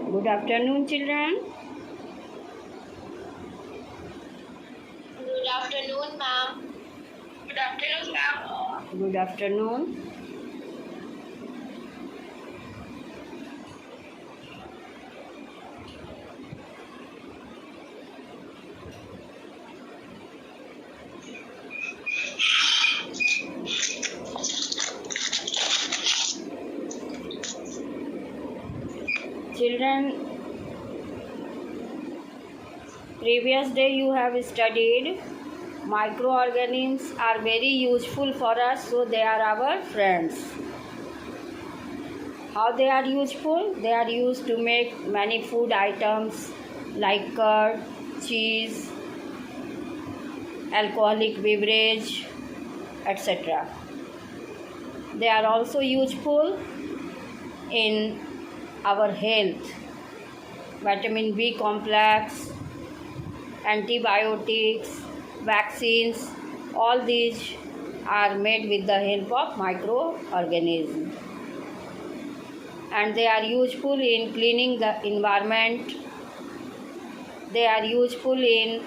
Good afternoon, children. Good afternoon, ma'am. Good afternoon, ma'am. Good afternoon. Children, previous day you have studied microorganisms are very useful for us, so they are our friends. How they are useful? They are used to make many food items like curd, cheese, alcoholic beverage, etc. They are also useful in our health. Vitamin B complex, antibiotics, vaccines, all these are made with the help of microorganisms. And they are useful in cleaning the environment. They are useful in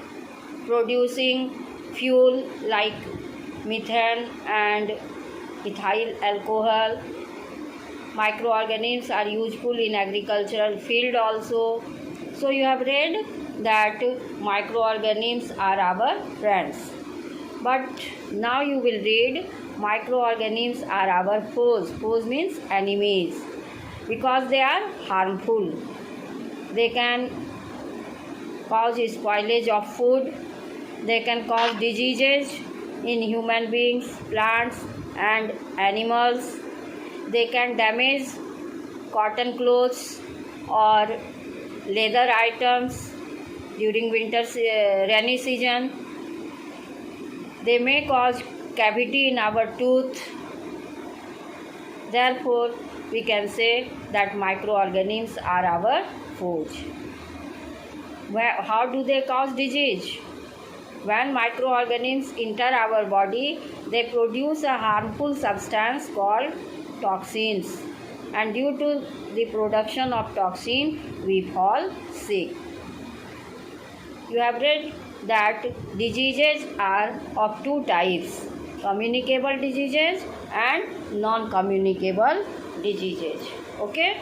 producing fuel like methane and ethyl alcohol. Microorganisms are useful in agricultural field also. So you have read that microorganisms are our friends. But now you will read microorganisms are our foes. Foes means enemies, because they are harmful. They can cause spoilage of food. They can cause diseases in human beings, plants and animals. They can damage cotton clothes or leather items during rainy season. They may cause cavity in our tooth. Therefore, we can say that microorganisms are our foes. How do they cause disease? When microorganisms enter our body, they produce a harmful substance called toxins, and due to the production of toxin, we fall sick. You have read that diseases are of two types: communicable diseases and non-communicable diseases. Okay?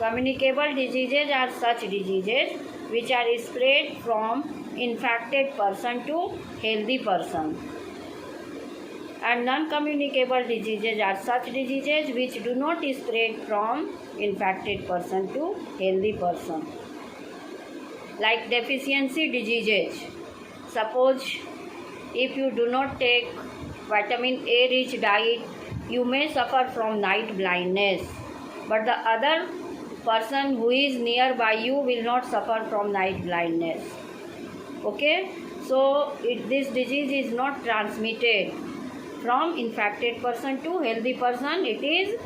Communicable diseases are such diseases which are spread from infected person to healthy person. And non-communicable diseases are such diseases which do not spread from infected person to healthy person. Like deficiency diseases. Suppose if you do not take vitamin A rich diet, you may suffer from night blindness. But the other person who is nearby you will not suffer from night blindness. Okay? So this disease is not transmitted from infected person to healthy person. It is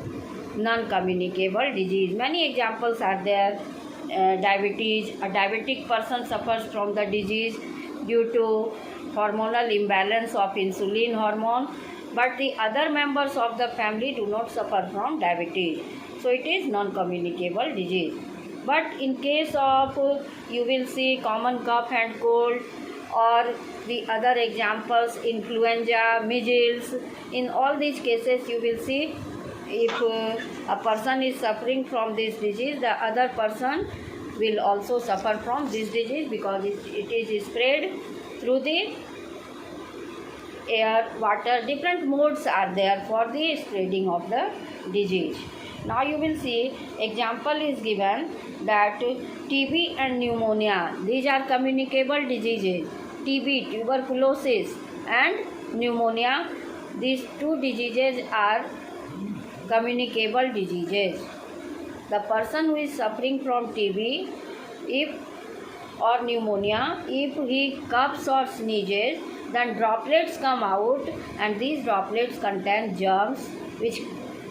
non-communicable disease. Many examples are there. Diabetes. A diabetic person suffers from the disease due to hormonal imbalance of insulin hormone, but the other members of the family do not suffer from diabetes. So it is non-communicable disease. But in case of, you will see common cough and cold, or the other examples, influenza, measles. In all these cases, you will see if a person is suffering from this disease, the other person will also suffer from this disease, because it is spread through the air, water. Different modes are there for the spreading of the disease. Now you will see example is given that TB and pneumonia, these are communicable diseases. TB, tuberculosis, and pneumonia, these two diseases are communicable diseases. The person who is suffering from TB or pneumonia, if he coughs or sneezes, then droplets come out, and these droplets contain germs which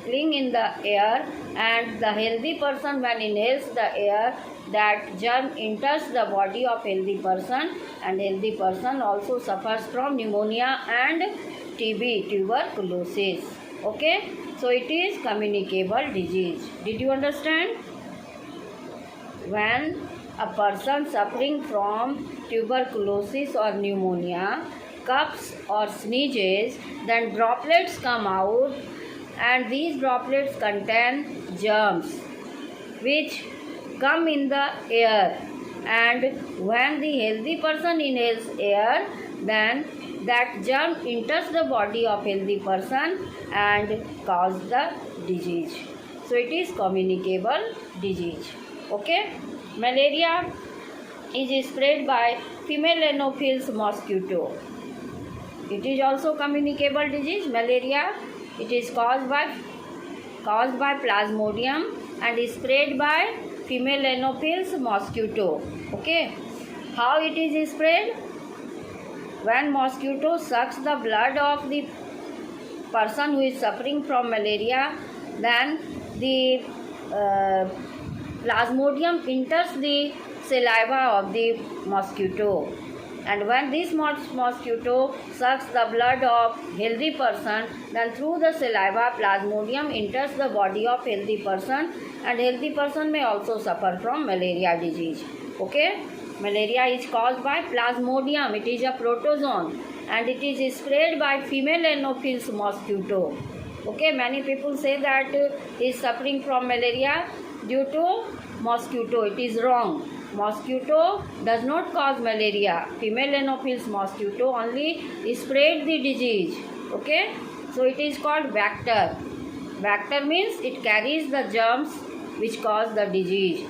cling in the air, and the healthy person, when inhales the air, that germ enters the body of healthy person, and healthy person also suffers from pneumonia and TB, tuberculosis. Okay, so it is communicable disease. Did you understand? when a person suffering from tuberculosis or pneumonia coughs or sneezes, then droplets come out, and these droplets contain germs which come in the air, and when the healthy person inhales air, then that germ enters the body of healthy person and cause the disease. So it is communicable disease. Okay. Malaria is spread by female Anopheles mosquito. It is also communicable disease. Malaria, it is caused by Plasmodium and is spread by female Anopheles mosquito. Okay. How it is spread? When mosquito sucks the blood of the person who is suffering from malaria, then the Plasmodium enters the saliva of the mosquito, and when this mosquito sucks the blood of healthy person, then through the saliva Plasmodium enters the body of healthy person, and healthy person may also suffer from malaria disease. Okay. Malaria is caused by Plasmodium. It is a protozoan and it is spread by female Anopheles mosquito. Okay. Many people say that he is suffering from malaria due to mosquito. It is wrong. Mosquito does not cause malaria. Female Anopheles mosquito only spread the disease. Okay. So it is called vector. Vector means it carries the germs which cause the disease.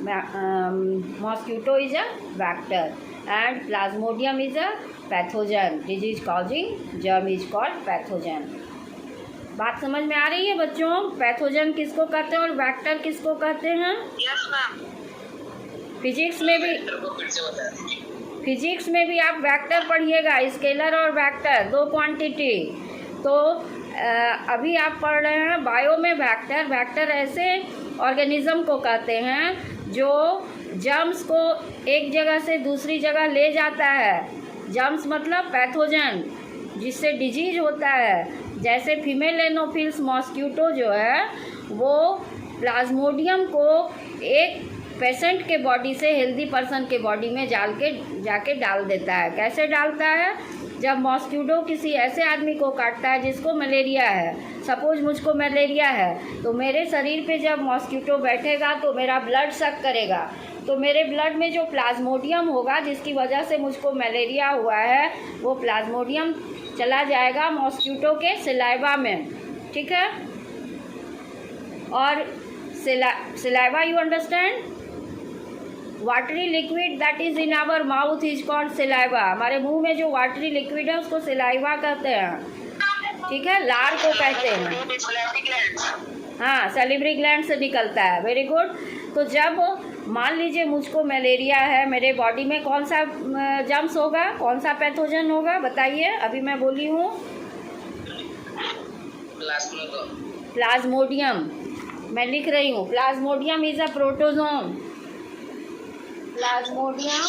Mosquito is a vector and Plasmodium is a pathogen. Disease causing germ is called pathogen. बात समझ में आ रही है बच्चों? Pathogen किसको कहते हैं और वेक्टर किसको कहते हैं? Yes ma'am. फिजिक्स में भी आप वेक्टर पढ़िएगा, स्केलर और वेक्टर, दो क्वांटिटी। तो अभी आप पढ़ रहे हैं बायो में वेक्टर। वेक्टर ऐसे ऑर्गेनिज्म को कहते हैं जो जर्म्स को एक जगह से दूसरी जगह ले जाता है। जर्म्स मतलब पैथोजन जिससे डिजीज होता है। जैसे फीमेल एनोफिल्स मॉस्क्यूटो जो है वो प्लाज्मोडियम को एक पेशेंट के बॉडी से हेल्दी पर्सन के बॉडी में जाके डाल देता है। कैसे डालता है? जब मॉस्क्यूटो किसी ऐसे आदमी को काटता है जिसको मलेरिया है, सपोज मुझको मलेरिया है, तो मेरे शरीर पे जब मॉस्क्यूटो बैठेगा तो मेरा ब्लड सक करेगा, तो मेरे ब्लड में जो प्लाज्मोडियम होगा जिसकी वजह से मुझको मलेरिया हुआ है, वो प्लाज्मोडियम चला जाएगा मॉस्क्यूटो के सलाइवा में। ठीक है। और saliva, you understand? Watery liquid that is in our mouth is called saliva. हमारे मुंह में जो वाटरी लिक्विड है उसको सलाइवा कहते हैं। ठीक है। लार को कहते हैं। हाँ, सैलिवरी ग्लैंड से निकलता है। Very good. तो जब मान लीजिए मुझको मलेरिया है, मेरे बॉडी में कौन सा जर्म्स होगा, कौन सा पैथोजन होगा बताइए? अभी मैं बोली हूँ प्लाज्मोडियम। मैं लिख रही हूँ Plasmodium is a protozoan. Plasmodium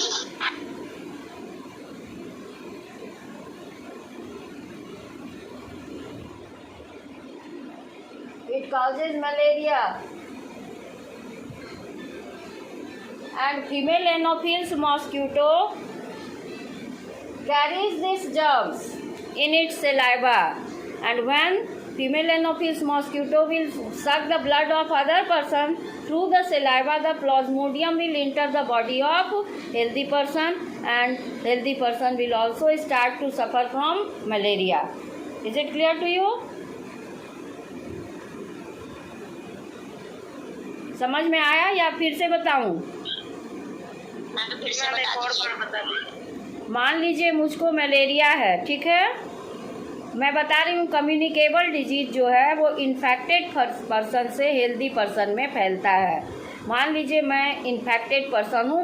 it causes malaria, and female Anopheles mosquito carries these germs in its saliva, and when female Anopheles mosquito will suck the blood of other person through the saliva, the plasmodium will enter the body of healthy person, and healthy person will also start to suffer from malaria. Is it clear to you? समझ में आया या फिर से बताऊं? मान लीजिए मुझको मलेरिया है। ठीक है। मैं बता रही हूँ कम्युनिकेबल डिजीज जो है वो इन्फेक्टेड पर्सन से हेल्दी पर्सन में फैलता है। मान लीजिए मैं इन्फेक्टेड पर्सन हूँ,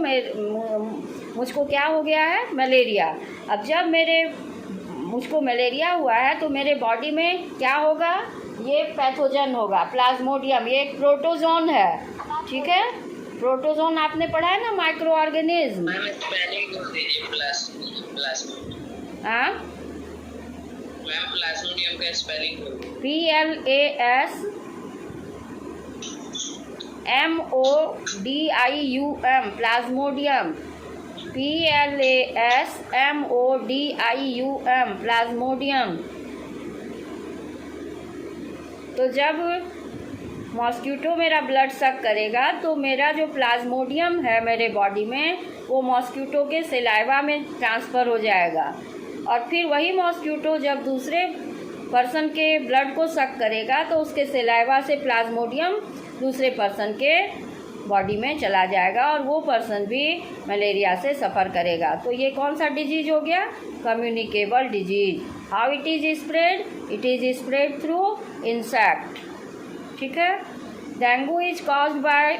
मुझको क्या हो गया है? मलेरिया। अब जब मुझको मलेरिया हुआ है तो मेरे बॉडी में क्या होगा? ये पैथोजन होगा, प्लाज्मोडियम। ये एक प्रोटोजोन है। ठीक है। प्रोटोजोन आपने पढ़ा है ना, माइक्रो ऑर्गेनिज्म। हाँ, प्लाज्मोडियम का spelling PLASMODIUM। MODIUM, Plasmodium, PLASMODIUM, Plasmodium। तो जब मॉस्किटो मेरा ब्लड सक करेगा तो मेरा जो प्लाज्मोडियम है मेरे बॉडी में वो मॉस्किटो के सलाइवा में ट्रांसफ़र हो जाएगा, और फिर वही मॉस्किटो जब दूसरे पर्सन के ब्लड को सक करेगा तो उसके सलाइवा से प्लाज्मोडियम दूसरे पर्सन के बॉडी में चला जाएगा और वो पर्सन भी मलेरिया से सफ़र करेगा। तो ये कौन सा डिजीज हो गया? Communicable disease. How it is spread? It is spread through insect. ठीक है। Dengue is caused bye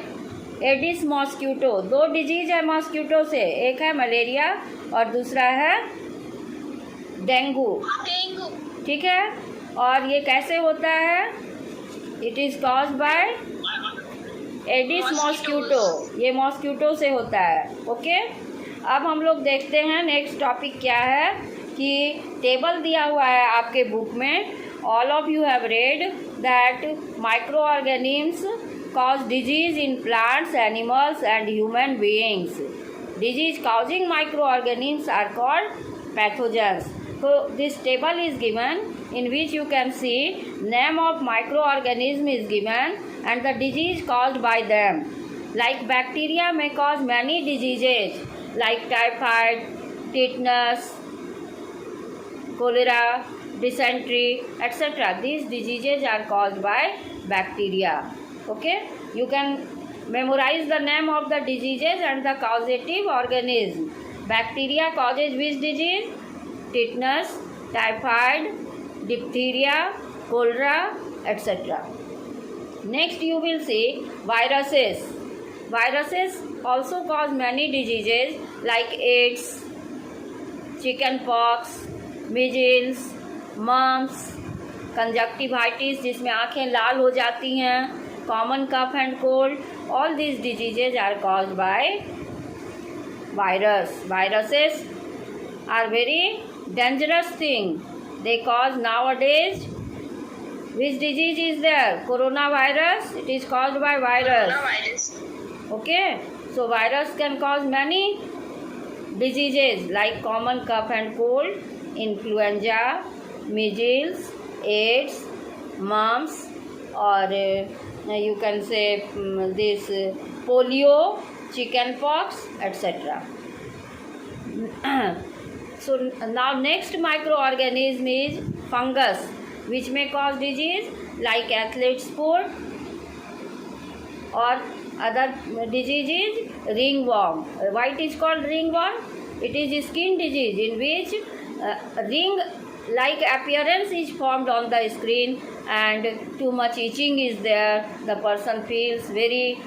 Aedes mosquito. दो डिजीज है मॉस्किटो से, एक है मलेरिया और दूसरा है डेंगू। ठीक है। और ये कैसे होता है? It is caused by Aedes mosquito. ये मॉस्किटो से होता है। ओके। अब हम लोग देखते हैं नेक्स्ट टॉपिक क्या है, कि टेबल दिया हुआ है आपके बुक में। All of you have read that microorganisms cause disease in plants, animals and human beings. Disease causing microorganisms are called pathogens. So this table is given in which you can see name of microorganism is given and the disease caused by them. Like bacteria may cause many diseases like typhoid, tetanus, cholera, dysentery, etc. These diseases are caused by bacteria. Okay, you can memorize the name of the diseases and the causative organism. Bacteria causes which disease? Tetanus, typhoid, diphtheria, cholera, etc. Next you will see viruses. Viruses also cause many diseases like AIDS, chickenpox, measles, mumps, conjunctivitis जिसमें आँखें लाल हो जाती हैं, common cough and cold, all this diseases are caused by virus. Viruses are very dangerous thing. They cause nowadays which disease is there? Corona virus. It is caused by virus. Okay. So virus can cause many diseases like common cough and cold, influenza, measles, AIDS, mumps, or you can say this polio, chickenpox, etc. So now next microorganism is fungus, which may cause disease like athlete's foot, or other disease is ringworm. Why it is called ringworm? It is a skin disease in which ring like appearance is formed on the skin and too much itching is there. The person feels very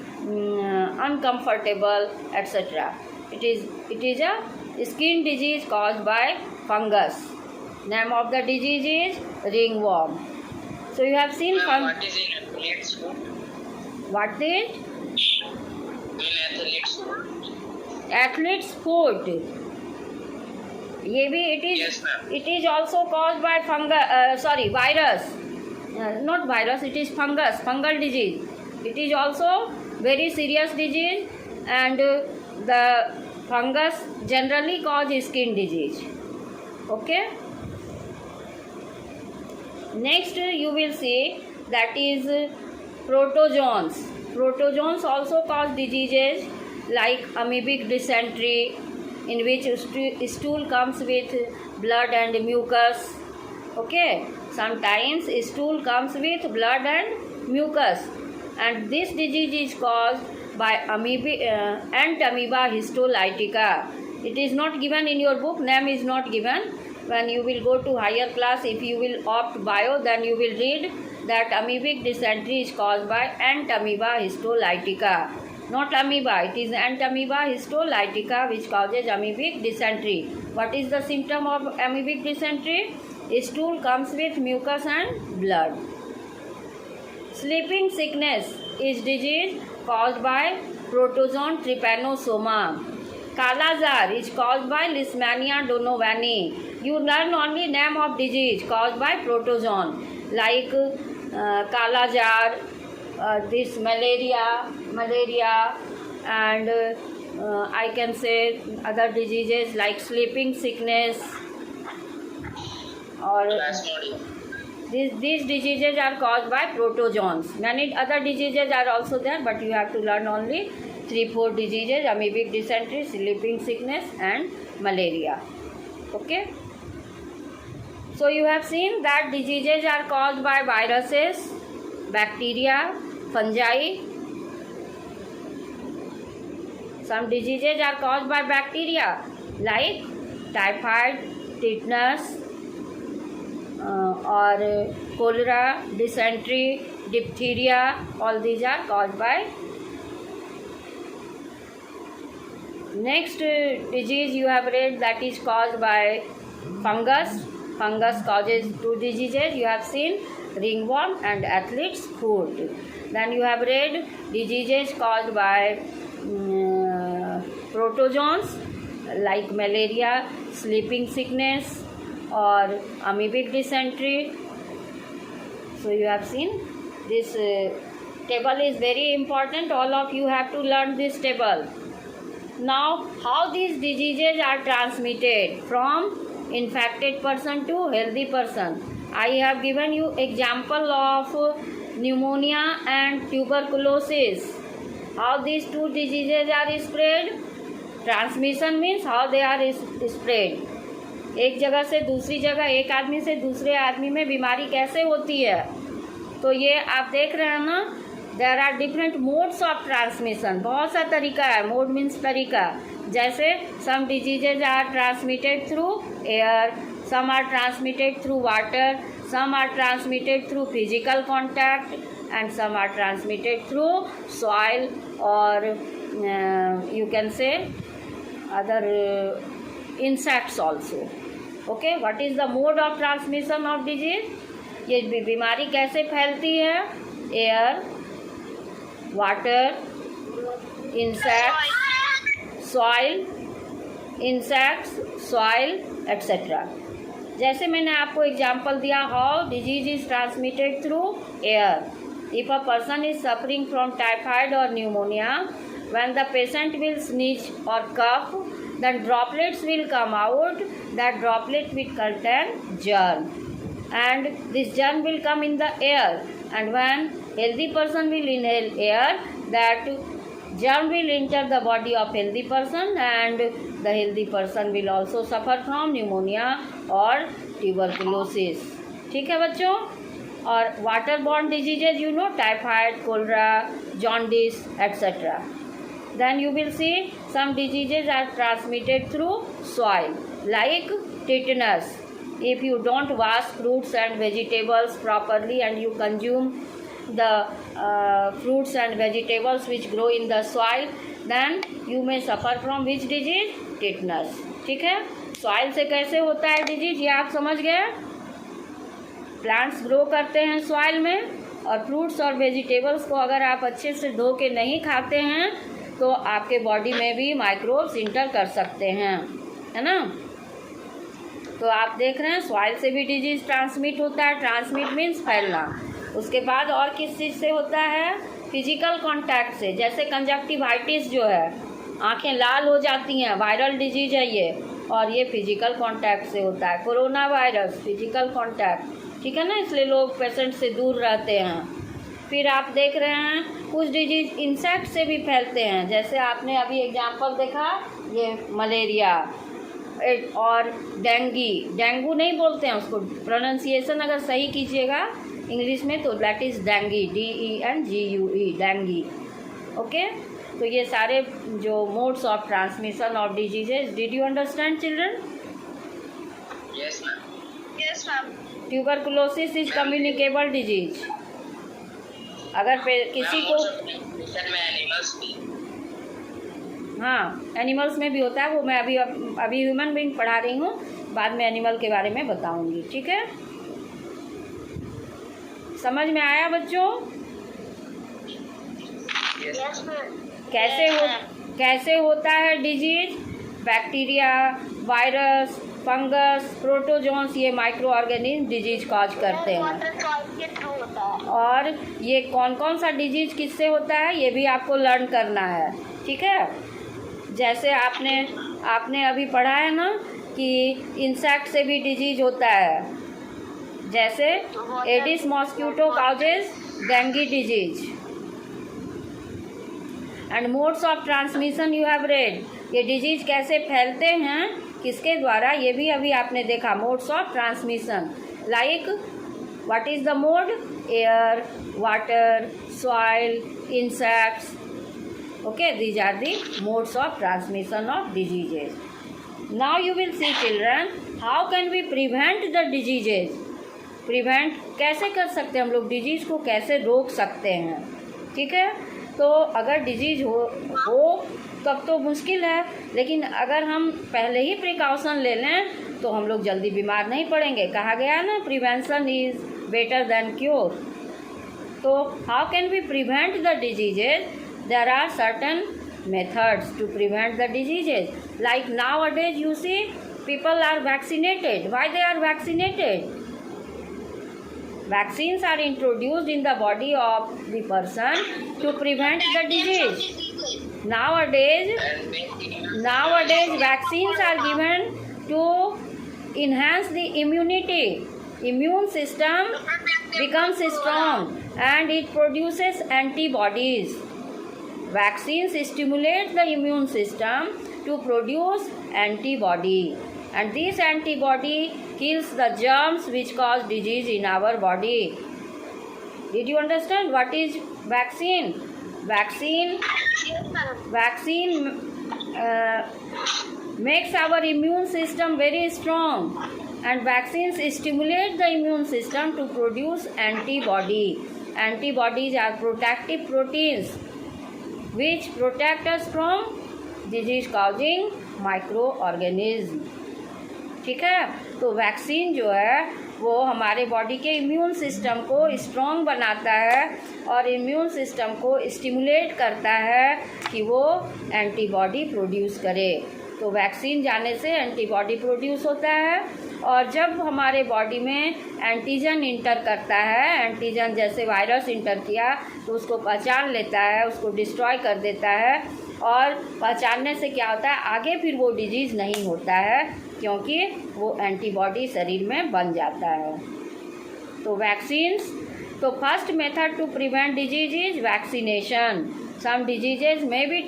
uncomfortable, etc. It is a skin disease caused by fungus. Name of the disease is ringworm. So you have seen What is in athlete's foot? What is In athlete's foot. athlete's foot? ये भी Yes, ma'am. it is also caused by virus. Not virus, it is fungus, fungal disease. It is also very serious disease, and the fungus generally cause skin disease. Okay. Next you will see that is protozoans. Protozoans also cause diseases like amoebic dysentery, in which stool comes with blood and mucus. Okay, sometimes stool comes with blood and mucus, and this disease is caused by ant amoeba histolytica. It is not given in your book, name is not given. When you will go to higher class, if you will opt bio, then you will read that amoebic dysentery is caused by ant amoeba histolytica. Not amoeba, it is ant amoeba histolytica which causes amoebic dysentery. What is the symptom of amoebic dysentery? Stool comes with mucus and blood. Sleeping sickness is disease caused by protozoan trypanosoma. Kala jar is caused by Leishmania donovani. You learn only name of disease caused by protozoan like Kala jar, this malaria, and I can say other diseases like sleeping sickness, or these diseases are caused by protozoans. Many other diseases are also there, but you have to learn only 3-4 diseases: amoebic dysentery, sleeping sickness, and malaria. Okay. So you have seen that diseases are caused by viruses, bacteria, fungi. Some diseases are caused by bacteria like typhoid, tetanus, or cholera, dysentery, diphtheria. All these are caused by. Next disease you have read, that is caused by fungus. Fungus causes 2 diseases. You have seen ringworm and athlete's foot. Then you have read diseases caused by protozoans like malaria, sleeping sickness, or amoebic dysentery. So you have seen this table is very important. All of you have to learn this table. Now, how these diseases are transmitted from infected person to healthy person? I have given you example of pneumonia and tuberculosis. How these 2 diseases are spread? Transmission means how they are spread. एक जगह से दूसरी जगह, एक आदमी से दूसरे आदमी में बीमारी कैसे होती है? तो ये आप देख रहे हैं ना, there are different modes of transmission. बहुत सा तरीका है. मोड मीन्स तरीका. जैसे some diseases are transmitted through air, some are transmitted through water, some are transmitted through physical contact, and some are transmitted through soil, or you can say other insects also. Okay, what is the mode of transmission of disease? ये बीमारी कैसे फैलती है? Air, water, insects, soil, insects, soil, etcetera. जैसे मैंने आपको example दिया, how disease is transmitted through air. If a person is suffering from typhoid और pneumonia, when the patient will sneeze और cough, then droplets will come out. That droplet will contain germ, and this germ will come in the air, and when healthy person will inhale air, that germ will enter the body of healthy person, and the healthy person will also suffer from pneumonia or tuberculosis. ठीक है बच्चों. और water borne diseases, you know, typhoid, cholera, jaundice, etc. Then you will see some diseases are transmitted through soil, like tetanus. If you don't wash fruits and vegetables properly and you consume the fruits and vegetables which grow in the soil, then you may suffer from which disease? Tetanus. ठीक है. Soil से कैसे होता है disease, ये आप समझ गए. प्लांट्स ग्रो करते हैं सॉइल में, और फ्रूट्स और वेजिटेबल्स को अगर आप अच्छे से धो के नहीं खाते हैं तो आपके बॉडी में भी माइक्रोब्स इंटर कर सकते हैं, है ना. तो आप देख रहे हैं सॉइल से भी डिजीज ट्रांसमिट होता है. ट्रांसमिट मीन्स फैलना. उसके बाद और किस चीज़ से होता है? फिजिकल कांटेक्ट से. जैसे कंजक्टिवाइटिस जो है, आंखें लाल हो जाती हैं, वायरल डिजीज है ये, और ये फिजिकल कांटेक्ट से होता है. Corona virus, physical contact. ठीक है ना, इसलिए लोग पेशेंट से दूर रहते हैं. फिर आप देख रहे हैं कुछ डिजीज इंसेक्ट से भी फैलते हैं. जैसे आपने अभी एग्जांपल देखा, ये मलेरिया और डेंगू नहीं बोलते हैं उसको, प्रोनाउंसिएशन अगर सही कीजिएगा इंग्लिश में तो that is dinghy, DENGUE, dinghy. Okay. तो ये सारे जो modes of transmission of diseases. Did you understand children? Yes ma'am. Yes ma'am. Tuberculosis is communicable disease. अगर किसी को, हाँ, एनिमल्स में भी होता है. वो मैं अभी ह्यूमन बीइंग पढ़ा रही हूँ, बाद में एनिमल के बारे में बताऊंगी. ठीक है. समझ में आया बच्चों? Yes ma'am. कैसे होता है disease? Bacteria, virus, fungus, protozoans, ये माइक्रो ऑर्गेनिज्म डिजीज कॉज करते हैं। वाटर सॉइल के थ्रू होता है। और ये कौन कौन सा डिजीज किससे होता है ये भी आपको लर्न करना है, ठीक है। जैसे आपने अभी पढ़ा है ना कि इंसेक्ट से भी डिजीज होता है, जैसे Aedes mosquito causes dengue disease. And modes of transmission you have red, ये डिजीज कैसे फैलते हैं किसके द्वारा ये भी अभी आपने देखा। Modes of transmission like what is the mode, air, water, soil, insects. Okay, these are the modes of transmission of diseases. Now you will see children, how can we prevent the diseases? Prevent कैसे कर सकते हैं हम लोग, disease को कैसे रोक सकते हैं, ठीक है। तो अगर डिजीज़ हो तब तो मुश्किल है, लेकिन अगर हम पहले ही प्रिकॉशन ले लें तो हम लोग जल्दी बीमार नहीं पड़ेंगे। कहा गया ना, prevention is better than cure. तो how can we prevent the diseases? There are certain methods to prevent the diseases. Like nowadays you see people are vaccinated. Why they are vaccinated? Vaccines are introduced in the body of the person to prevent the disease. Nowadays vaccines are given to enhance the immunity. Immune system becomes strong and it produces antibodies. Vaccines stimulate the immune system to produce antibody, and this antibody kills the germs which cause disease in our body. Did you understand what is vaccine? Vaccine makes our immune system very strong, and vaccines stimulate the immune system to produce antibody. Antibodies are protective proteins which protect us from disease causing microorganism, ठीक है। तो vaccine जो है वो हमारे body के immune system को strong बनाता है और इम्यून सिस्टम को स्टिमुलेट करता है कि वो एंटीबॉडी प्रोड्यूस करे। तो वैक्सीन जाने से एंटीबॉडी प्रोड्यूस होता है, और जब हमारे बॉडी में एंटीजन इंटर करता है, एंटीजन जैसे वायरस इंटर किया तो उसको पहचान लेता है, उसको डिस्ट्रॉय कर देता है, और पहचानने से क्या होता है आगे फिर वो डिजीज़ नहीं होता है क्योंकि वो एंटीबॉडी शरीर में बन जाता है। तो वैक्सीन्स, तो first method to prevent disease is vaccination. Some diseases may be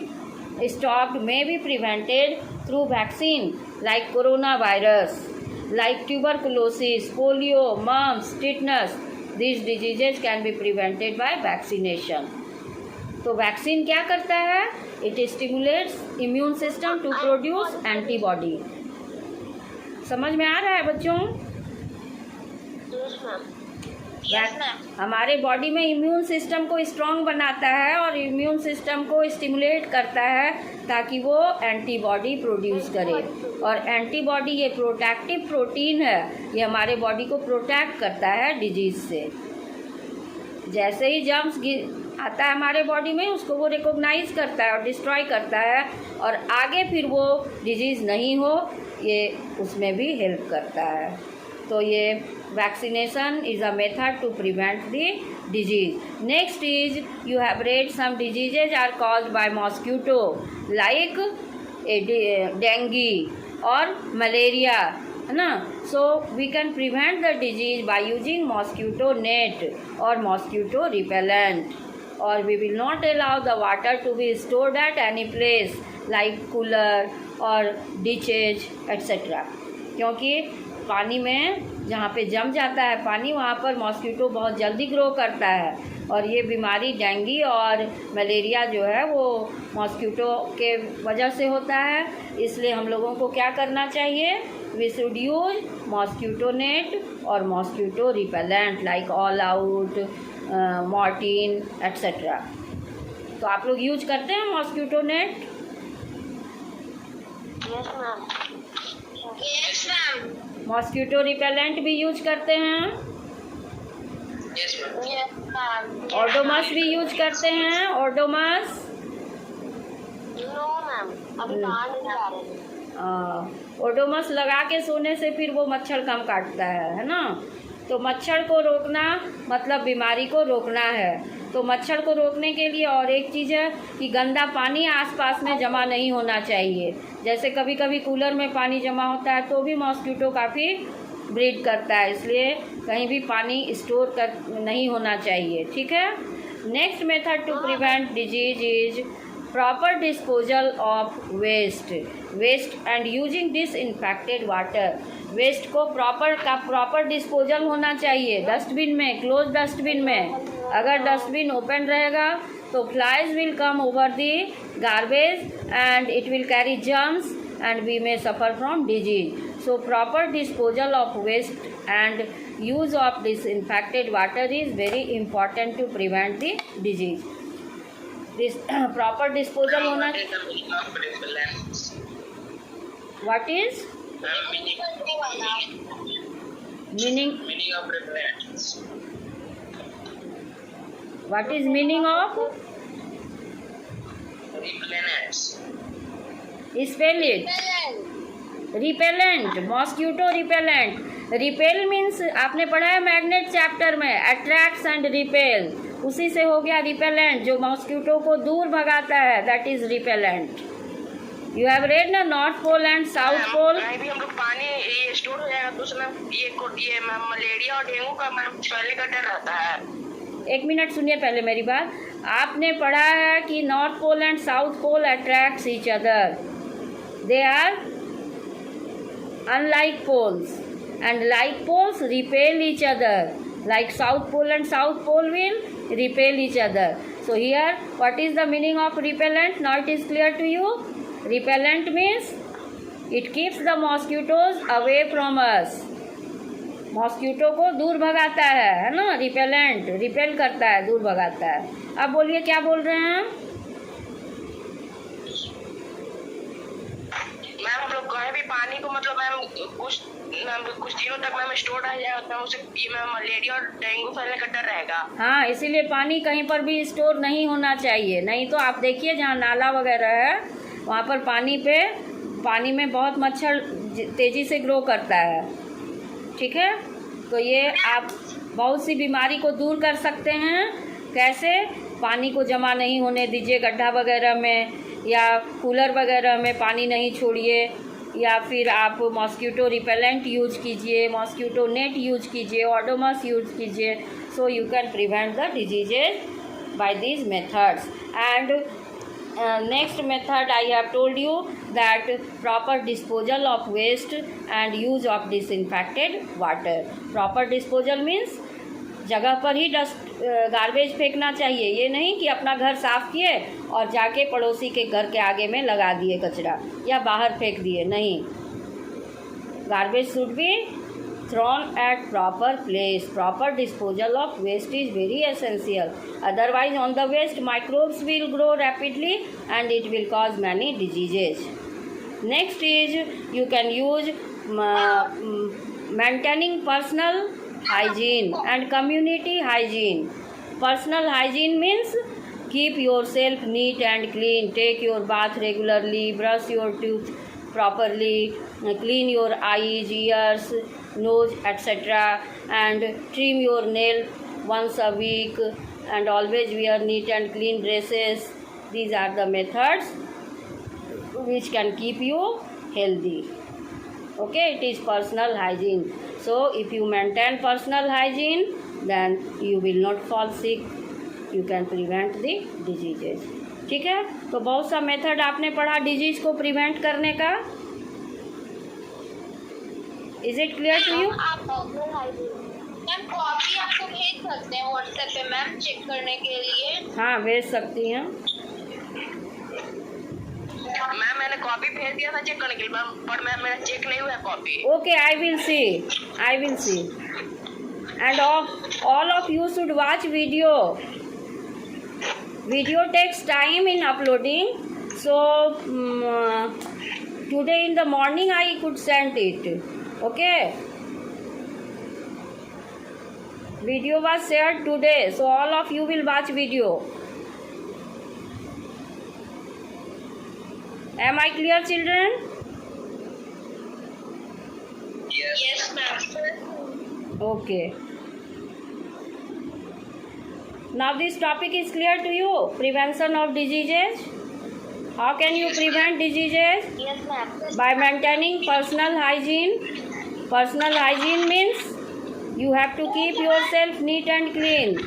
stopped, may be prevented through vaccine like coronavirus, like tuberculosis, polio, mumps, tetanus. These diseases can be prevented by vaccination. तो vaccine क्या करता है? It stimulates immune system to produce antibody. समझ में आ रहा है बच्चों? हमारे बॉडी में इम्यून सिस्टम को स्ट्रॉन्ग बनाता है और इम्यून सिस्टम को स्टिमुलेट करता है ताकि वो एंटीबॉडी प्रोड्यूस करे। और एंटीबॉडी ये प्रोटेक्टिव प्रोटीन है, ये हमारे बॉडी को प्रोटेक्ट करता है डिजीज़ से। जैसे ही जर्म्स आता है हमारे बॉडी में उसको वो रिकॉग्नाइज करता है और डिस्ट्रॉय करता है, और आगे फिर वो डिजीज़ नहीं हो ये उसमें भी हेल्प करता है। तो ये vaccination is a method to prevent the disease. Next is, you have read some diseases are caused by mosquito like dengue or malaria, है ना। So we can prevent the disease by using mosquito net or mosquito repellent, or we will not allow the water to be stored at any place like cooler or ditches etc. क्योंकि पानी में जहाँ पे जम जाता है पानी वहाँ पर मॉस्किटो बहुत जल्दी ग्रो करता है, और ये बीमारी डेंगू और मलेरिया जो है वो मॉस्किटो के वजह से होता है। इसलिए हम लोगों को क्या करना चाहिए? We should use mosquito net और mosquito repellent like All Out, Mortein etcetera. तो आप लोग यूज करते हैं mosquito net? Yes ma'am. Mosquito repellent भी यूज करते हैं? Yes ma'am. ओडोमस भी यूज करते हैं? ओडोमस? नो मैम, अभी बाहर नहीं जा रहे। ओडोमस लगा के सोने से फिर वो मच्छर कम काटता है ना। तो मच्छर को रोकना मतलब बीमारी को रोकना है। तो मच्छर को रोकने के लिए और एक चीज़ है कि गंदा पानी आसपास में जमा नहीं होना चाहिए। जैसे कभी कभी कूलर में पानी जमा होता है तो भी मॉस्किटो काफ़ी ब्रीड करता है, इसलिए कहीं भी पानी स्टोर कर नहीं होना चाहिए, ठीक है। Next method to prevent disease is proper disposal of waste and using disinfected water. Waste को प्रॉपर डिस्पोजल होना चाहिए डस्टबिन में, क्लोज डस्टबिन में। अगर डस्टबिन ओपन रहेगा तो flies will come over the garbage and it will carry germs and we may suffer from disease. So proper disposal of waste and use of disinfected water is very important to prevent the disease. This proper disposal होना। What is meaning? of repellents. What is meaning of? Repellents. Spell it. Repellent, mosquito repellent. Repel means आपने पढ़ा है magnet chapter में, attracts and repel, उसी से हो गया repellent, जो मॉस्किटो को दूर भगाता है, that is repellent. You have read ना north pole and south pole. भी हम लोग पानी ये स्टोर हो जाएगा तो उसमें ये मलेरिया और डेंगू का फैलने का डर रहता है। एक मिनट सुनिए पहले मेरी बात। आपने पढ़ा है कि north pole and south pole attracts each other, they are unlike poles and like poles repel each other, like south pole and south pole will repel each other. So here what is the meaning of repellent? Now it is clear to you. Repellent means it keeps the mosquitoes away from us. Mosquito को दूर भगाता है ना। Repellent repel करता है, दूर भगाता है। अब बोलिए क्या बोल रहे हैं मैम? हम लोग कहीं भी पानी को मतलब मैम कुछ दिनों तक मैम स्टोर रह जाएगा तो उसे मलेरिया और डेंगू फैलने का डर रहेगा। हाँ, इसीलिए पानी कहीं पर भी स्टोर नहीं होना चाहिए। नहीं तो आप देखिए जहाँ नाला वगैरह है वहाँ पर पानी में बहुत मच्छर तेज़ी से ग्रो करता है, ठीक है। तो ये आप बहुत सी बीमारी को दूर कर सकते हैं। कैसे? पानी को जमा नहीं होने दीजिए गड्ढा वगैरह में, या कूलर वगैरह में पानी नहीं छोड़िए, या फिर आप मॉस्किटो रिपेलेंट यूज कीजिए, मॉस्किटो नेट यूज कीजिए, ओडोमस यूज कीजिए। So you can prevent the diseases by these methods. And next method I have told you that proper disposal of waste and use of disinfected water. Proper disposal means जगह पर ही garbage फेंकना चाहिए। ये नहीं कि अपना घर साफ़ किए और जाके पड़ोसी के घर के आगे में लगा दिए कचरा या बाहर फेंक दिए, नहीं। Garbage should be thrown at proper place. Proper disposal of waste is very essential, otherwise on the waste microbes will grow rapidly and it will cause many diseases. Next is you can use maintaining personal hygiene and community hygiene. Personal hygiene means keep yourself neat and clean, take your bath regularly, brush your teeth properly, clean your eyes, ears, nose, etc. and trim your nail once a week, and always wear neat and clean dresses. These are the methods which can keep you healthy. Okay, it is personal hygiene. So if you maintain personal hygiene, then you will not fall sick. You can prevent the diseases. ठीक है, तो बहुत सा method आपने पढ़ा disease को prevent करने का। Is it clear to you? Ma'am copy आपको भेज सकते हैं व्हाट्सएप पे मैम चेक करने के लिए? हाँ, भेज सकती हैं। मैम मैंने कॉपी भेज दिया था चेक करने के लिए मैम, पर मैम मेरा चेक नहीं हुआ copy. Okay, I will see and all of you should watch video. Video takes time in uploading, so today in the morning I could send it. Okay, video was shared today, so all of you will watch video. Am I clear, children? Okay. Now this topic is clear to you. Prevention of diseases. How can you prevent diseases? Yes, ma'am. By maintaining personal hygiene. Personal hygiene means you have to keep yourself neat and clean.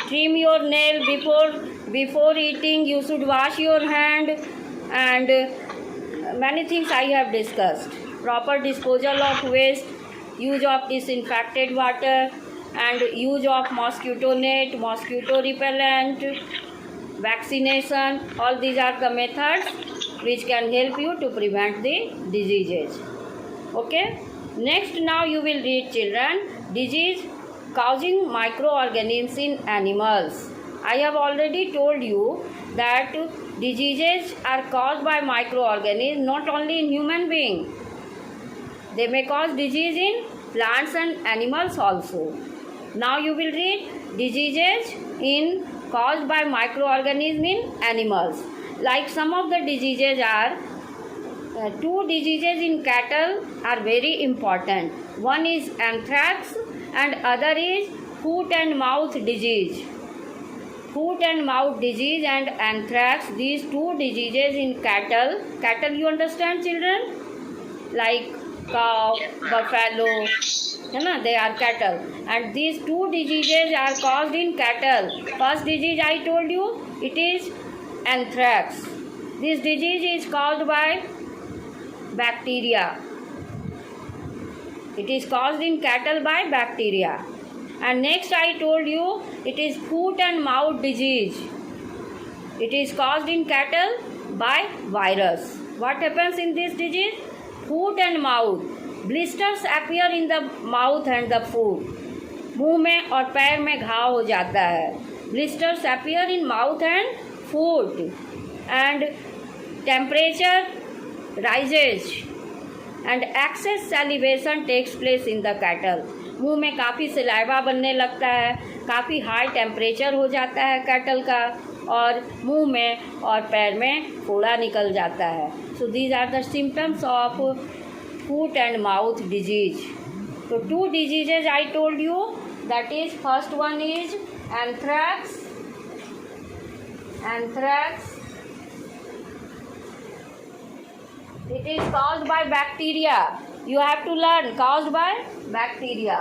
Trim your nail before eating. You should wash your hand, and many things I have discussed. Proper disposal of waste, use of disinfected water, and use of mosquito net, mosquito repellent, vaccination. All these are the methods which can help you to prevent the diseases. Okay. Next, now you will read, children, disease causing microorganisms in animals. I have already told you that diseases are caused by microorganisms, not only in human beings. They may cause disease in plants and animals also. Now you will read diseases caused by microorganisms in animals. Like some of the diseases are, two diseases in cattle are very important. One is anthrax and other is foot and mouth disease. Foot and mouth disease and anthrax, these two diseases in cattle. Cattle, you understand, children? Like cow, buffalo, they are cattle. And these two diseases are caused in cattle. First disease I told you, it is anthrax. This disease is caused by bacteria. It is caused in cattle by bacteria. And next I told you, it is foot and mouth disease. It is caused in cattle by virus. What happens in this disease? Foot and mouth. Blisters appear in the mouth and the foot. मुंह में और पैर में घाव हो जाता है. Blisters appear in mouth and foot. And temperature rises. And excess salivation takes place in the cattle. मुंह में काफ़ी सलाइवा बनने लगता है, काफ़ी हाई टेम्परेचर हो जाता है कैटल का, और मुंह में और पैर में फोड़ा निकल जाता है. So these are the symptoms of foot and mouth disease. तो two diseases I told you, that is first one is anthrax. It is caused by bacteria. You have to learn, caused by bacteria.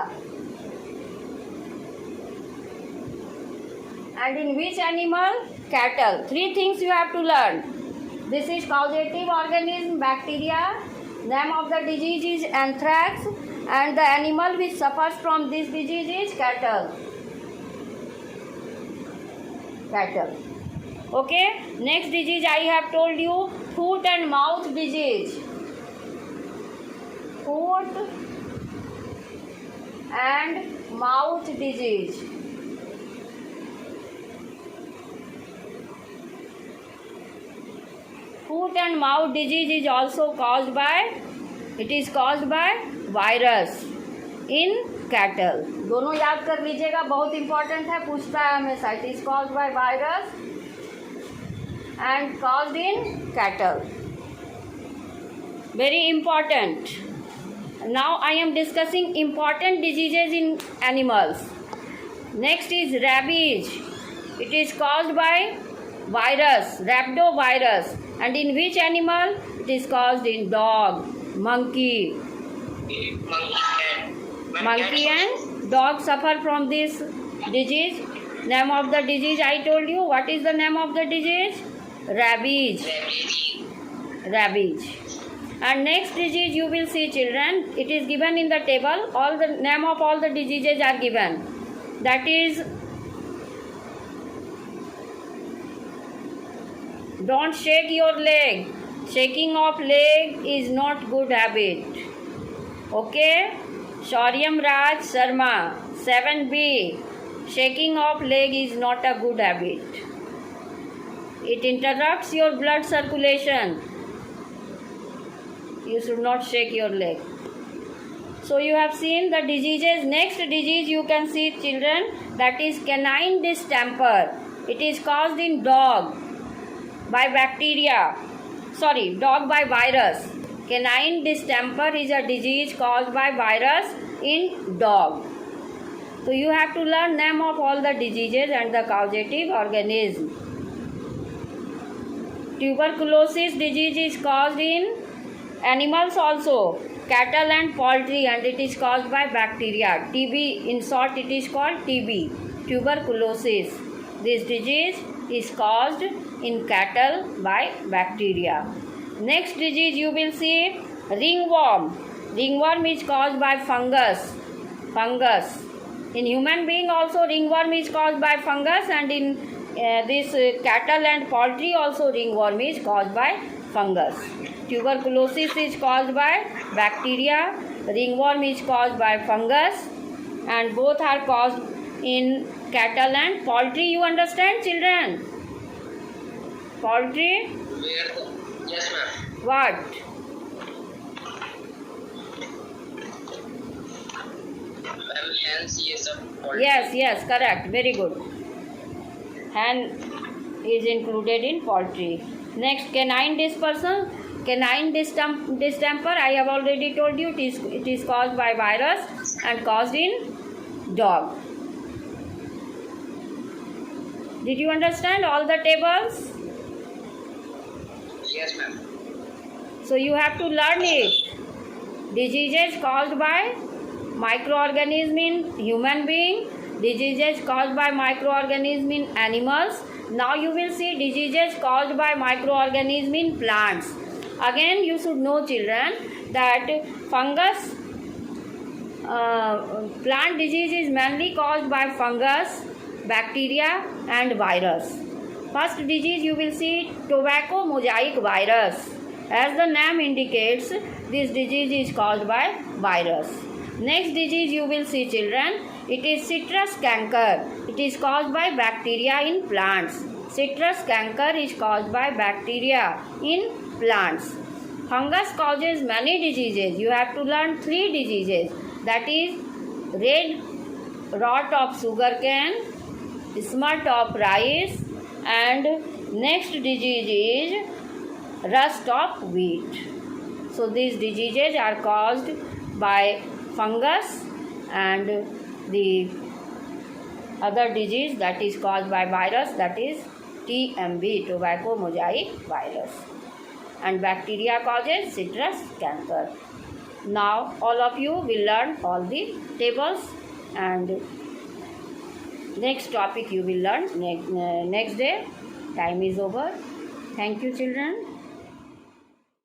And in which animal? Cattle. Three things you have to learn. This is causative organism, bacteria. Name of the disease is anthrax. And the animal which suffers from this disease is cattle. Okay. Next disease I have told you, foot and mouth disease. Foot and mouth disease. Foot and mouth disease is also caused by, it is caused by virus in cattle. दोनों याद कर लीजिएगा, बहुत important है, पूछता है हमेशा. It is caused by virus and caused in cattle. Very important. Now I am discussing important diseases in animals. Next is rabies. It is caused by virus, rhabdovirus. And in which animal? It is caused in dog, monkey. Monkey and dog suffer from this disease. Name of the disease I told you. What is the name of the disease? Rabies. And next disease you will see, children. It is given in the table. All the name of all the diseases are given. That is, don't shake your leg. Shaking of leg is not good habit. Okay? Shauryam Raj Sharma, 7B. Shaking of leg is not a good habit. It interrupts your blood circulation. You should not shake your leg. So you have seen the diseases. Next disease you can see, children, that is canine distemper. It is caused in dog by bacteria. Dog by virus. Canine distemper is a disease caused by virus in dog. So you have to learn name of all the diseases and the causative organism. Tuberculosis disease is caused in animals also, cattle and poultry, and it is caused by bacteria. TB, in short it is called TB, tuberculosis. This disease is caused in cattle by bacteria. Next disease you will see ringworm. Ringworm is caused by fungus. In human being also ringworm is caused by fungus, and in this cattle and poultry also ringworm is caused by fungus. Tuberculosis is caused by bacteria, ringworm is caused by fungus, and both are caused in cattle and poultry. You understand, children? Poultry? Yes, ma'am. What? Ma'am, hence is a poultry. Yes, correct. Very good. Hen is included in poultry. Next, canine dispersal. Canine distemper, I have already told you, it is caused by virus and caused in dog. Did you understand all the tables? Yes, ma'am. So you have to learn it. Diseases caused by microorganism in human being, diseases caused by microorganism in animals. Now you will see diseases caused by microorganism in plants. Again, you should know, children, that fungus, plant disease is mainly caused by fungus, bacteria and virus. First disease you will see tobacco mosaic virus. As the name indicates, this disease is caused by virus. Next disease you will see, children, it is citrus canker. It is caused by bacteria in plants. Citrus canker is caused by bacteria in plants. Fungus causes many diseases. You have to learn 3 diseases. That is red rot of sugarcane, smut of rice, and next disease is rust of wheat. So these diseases are caused by fungus, and the other disease that is caused by virus, that is TMV, tobacco mosaic virus, and bacteria causes citrus canker. Now all of you will learn all the tables, and next topic you will learn next day. Time is over. Thank you, children.